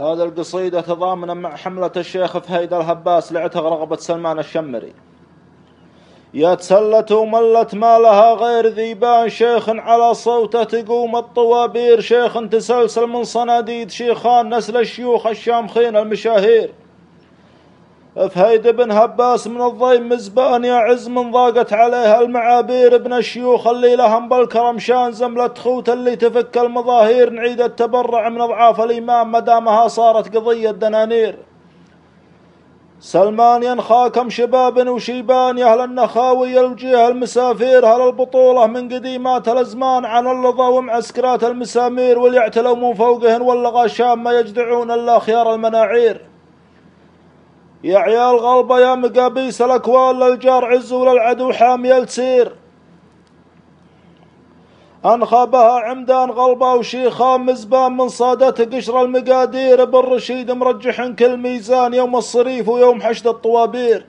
هذا القصيدة تضامنا مع حملة الشيخ فهيد الهباس لاعتق رغبة سلمان الشمري. يا تسلت وملت ما لها غير ذيبان، شيخ على صوته تقوم الطوابير، شيخ تسلسل من صناديد شيخان، نسل الشيوخ الشامخين المشاهير. فهيد بن هباس من الضيم مزبان، يا عز من ضاقت عليها المعابير، ابن الشيوخ اللي لهم بالكرم شان، زملة خوت اللي تفك المظاهير، نعيد التبرع من اضعاف الامام مدامها صارت قضية دنانير. سلمان ينخاكم شباب وشيبان، يا اهل النخاوي الوجيه المسافير، هل البطولة من قديمات الازمان، عن اللظى ومعسكرات المسامير، وليعتلوا من فوقهن واللغى شام، ما يجدعون الا خيار المناعير. يا عيال غلبة يا مقابيس الاكوان، للجار عز وللعدو حامية تسير، انخابها عمدان غلبة وشيخان مزبان، من صادته قشر المقادير، بالرشيد مرجح كل ميزان، يوم الصريف ويوم حشد الطوابير.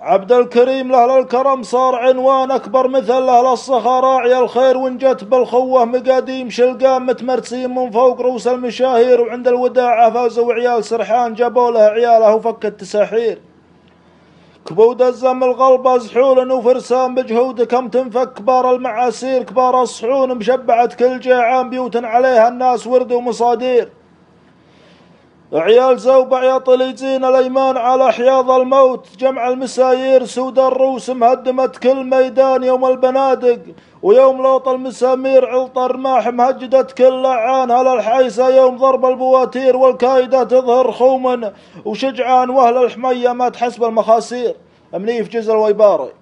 عبد الكريم لأهل الكرم صار عنوان أكبر، مثل لأهل الصخا راعي الخير، ونجت بالخوة مقاديم شلقان متمرسين من فوق رؤوس المشاهير، وعند الوداع فازوا عيال سرحان جابوا له عياله وفك التساحير. كبود الزم الغلبة زحول وفرسان، بجهودكم تنفك كبار المعاسير، كبار الصحون مشبعة كل جيعان، بيوت عليها الناس ورد ومصادير. عيال زوبع يا طليزين الايمان على حياض الموت، جمع المسايير سود الروس مهدمت كل ميدان، يوم البنادق ويوم لوط المسامير، علط الرماح مهجدت كل لعان، هل الحيسة يوم ضرب البواتير، والكايدة تظهر خوما وشجعان، واهل الحمية ما تحسب المخاسير. منيف جزل ويباري.